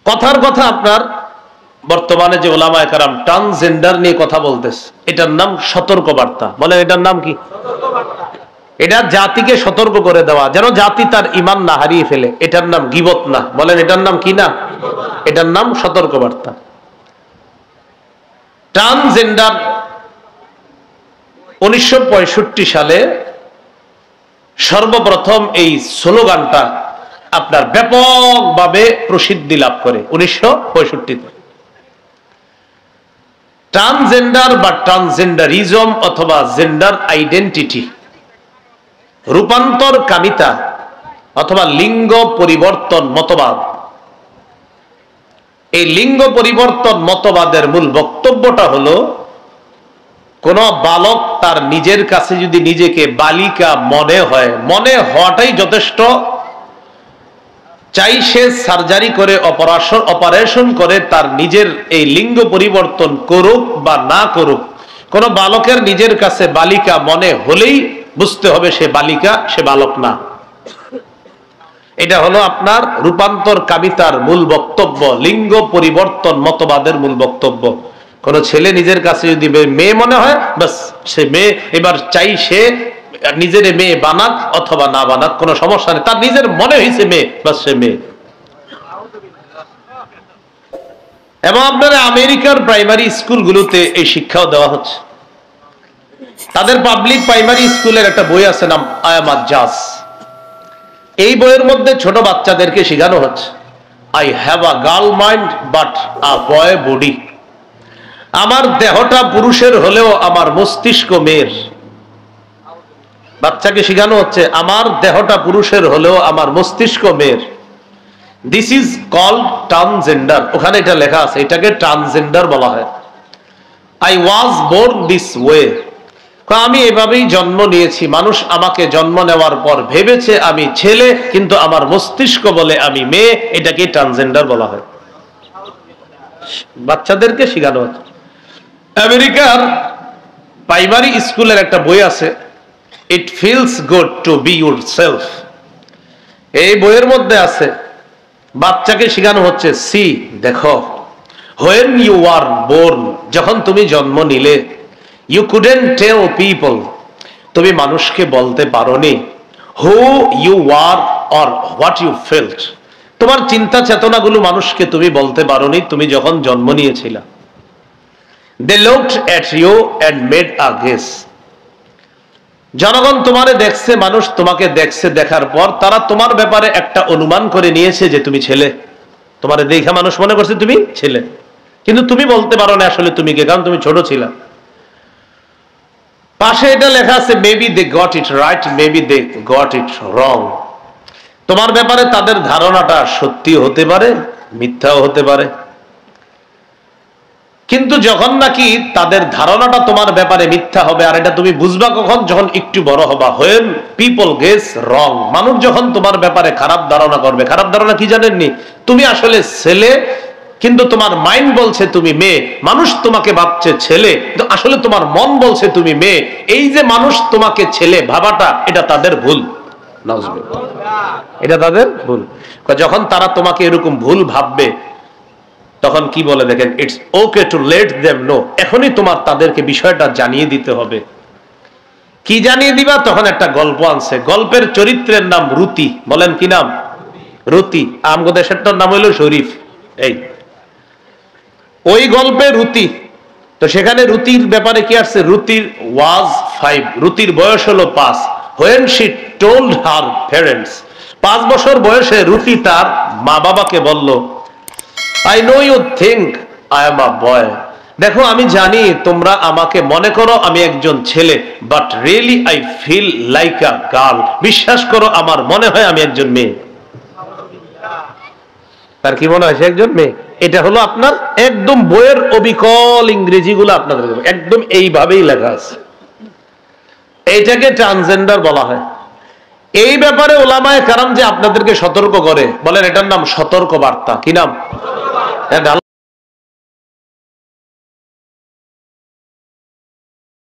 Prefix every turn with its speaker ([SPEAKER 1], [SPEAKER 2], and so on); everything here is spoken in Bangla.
[SPEAKER 1] কথার কথা আপনার বর্তমানে যে ওলামায়ে কেরাম ট্রান্সজেন্ডার নিয়ে কথা বলতেছে, এটার নাম সতর্কবার্তা। বলেন এটার নাম কি? এটা জাতিকে সতর্ক করে দেওয়া, যেন জাতি তার ঈমান না হারিয়ে ফেলে। এটার নাম গীবত না। বলেন এটার নাম কি না? এটার নাম সতর্কবার্তা। ট্রান্সজেন্ডার 1965 সালে সর্বপ্রথম এই স্লোগানটা আপনার ব্যাপকভাবে প্রসিদ্ধি লাভ করে 1965-তে। ট্রান্সজেন্ডার বা ট্রান্সজেন্ডারিজম অথবা জেন্ডার আইডেন্টিটি, রূপান্তর কামিতা অথবা লিঙ্গ পরিবর্তন মতবাদ। এই লিঙ্গ পরিবর্তন মতবাদের মূল বক্তব্যটা হলো, কোন বালক তার নিজের কাছে যদি নিজেকে বালিকা মনে হয়, মনে হওয়াটাই যথেষ্ট, চাই সে সার্জারি করে অপারেশন করে তার নিজের এই লিঙ্গ পরিবর্তন করুক বা না করুক, কোন বালকের নিজের কাছে বালিকা মনে হলেই বুঝতে হবে সে বালিকা, সে বালক না। এটা হলো আপনার রূপান্তর কামিতার মূল বক্তব্য, লিঙ্গ পরিবর্তন মতবাদের মূল বক্তব্য। কোন ছেলে নিজের কাছে যদি মেয়ে মনে হয়, বাস সে মেয়ে। এবার চাই সে নিজের মেয়ে বানাক অথবা না বানাক, কোনো সমস্যা নেই, তার নিজের মনে হয়েছে মেয়ে, বাস সে মেয়ে। এবং আপনারা আমেরিকার প্রাইমারি স্কুলগুলোতে এই শিক্ষাও দেওয়া হচ্ছে। তাদের পাবলিক প্রাইমারি স্কুলের একটা বই আছে, নাম আই অ্যাম আ জাজ। এই বইয়ের মধ্যে ছোট বাচ্চাদেরকে শেখানো হচ্ছে, I have a girl mind but a boy body. আমার দেহটা পুরুষের হলেও আমার মস্তিষ্ক মেয়ের। বাচ্চাকে শেখানো হচ্ছে আমার দেহটা পুরুষের হলেও আমার মস্তিষ্ক মেয়ের। This is called transgender. ওখানে এটা লেখা আছে, এটাকে ট্রান্সজেন্ডার বলা হয়। I was born this way. আমি এভাবেই জন্ম নিয়েছি। মানুষ আমাকে জন্ম নেওয়ার পর ভেবেছে আমি ছেলে, কিন্তু আমার মস্তিষ্ক বলে আমি মেয়ে। এটাকে ট্রান্সজেন্ডার বলা হয়। বাচ্চাদেরকে শেখানো হচ্ছে। আমেরিকার প্রাইমারি স্কুলের একটা বই আছে, it feels good to be yourself. এই বইয়ের মধ্যে আছে, বাচ্চাকে শেখানো হচ্ছে, সি দেখো, when you were born, যখন তুমি জন্ম নিলে, you couldn't tell people, তুমি মানুষকে বলতে পারোনি, who you were or what you felt, তোমার চিন্তা চেতনাগুলো মানুষকে তুমি বলতে পারোনি তুমি যখন জন্ম নিয়েছিলা। they looked at you and made a guess, জনগণ তোমারে দেখছে, মানুষ তোমাকে দেখছে, দেখার পর তারা তোমার ব্যাপারে একটা অনুমান করে নিয়েছে যে তুমি ছেলে। তোমারে দেখে মানুষ মনে করছে তুমি ছেলে, কিন্তু তুমি বলতে পারো না আসলে তুমি কে, কারণ তুমি ছোট ছিলা। পাশে এটা লেখা আছে, maybe they got it right, maybe they got it wrong. তোমার ব্যাপারে তাদের ধারণাটা সত্যি হতে পারে, মিথ্যাও হতে পারে। কিন্তু যখন নাকি তাদের ধারণাটা তোমার ব্যাপারে মিথ্যা হবে, আর এটা তুমি বুঝবা কখন, যখন একটু বড় হবা। when people guess wrong, মানুষ যখন তোমার ব্যাপারে খারাপ ধারণা করবে। খারাপ ধারণা কি জানেননি? তুমি আসলে ছেলে, কিন্তু তোমার মাইন্ড বলছে তুমি মেয়ে। মানুষ তোমাকে ভাবছে ছেলে, কিন্তু আসলে তোমার মন বলছে তুমি মেয়ে। এই যে মানুষ তোমাকে ছেলে ভাবাটা, এটা তাদের ভুল। এটা তাদের ভুল। যখন তারা তোমাকে এরকম ভুল ভাববে, তখন কি বলে দেখেন, it's okay to let them know, এখনই তোমার তাদেরকে বিষয়টা জানিয়ে দিতে হবে। কি জানিয়ে দিবা? তখন একটা গল্প আনছে, গল্পের চরিত্রের নাম রুতি। বলেন কি নাম? রুতি। আমগো দেশেরটার নাম হইল শরীফ। এই ওই গল্পে রুতি, তো সেখানে রুতির ব্যাপারে কি আসছে, রুতির ওয়াজ 5, রুতির বয়স হলো 5। when she told her parents, 5 বছর বয়সে রুতি তার মা বাবাকে বলল, I know you think I am a boy, দেখো আমি জানি তোমরা আমাকে মনে করো আমি একজন ছেলে, but really I feel like a girl, বিশ্বাস করো আমার মনে হয় আমি একজন মেয়ে। তার কি মনে হয় সে একজন মেয়ে? এটা হলো আপনার একদম বইয়ের অবিকল ইংরেজিগুলো আপনাদের একদম এইভাবেই লেখা আছে। এইটাকে ট্রান্সজেন্ডার বলা হয়। এই ব্যাপারে ওলামায়ে কেরাম যে আপনাদেরকে সতর্ক করে, বলেন এটার নাম সতর্ক বার্তা। কি নাম?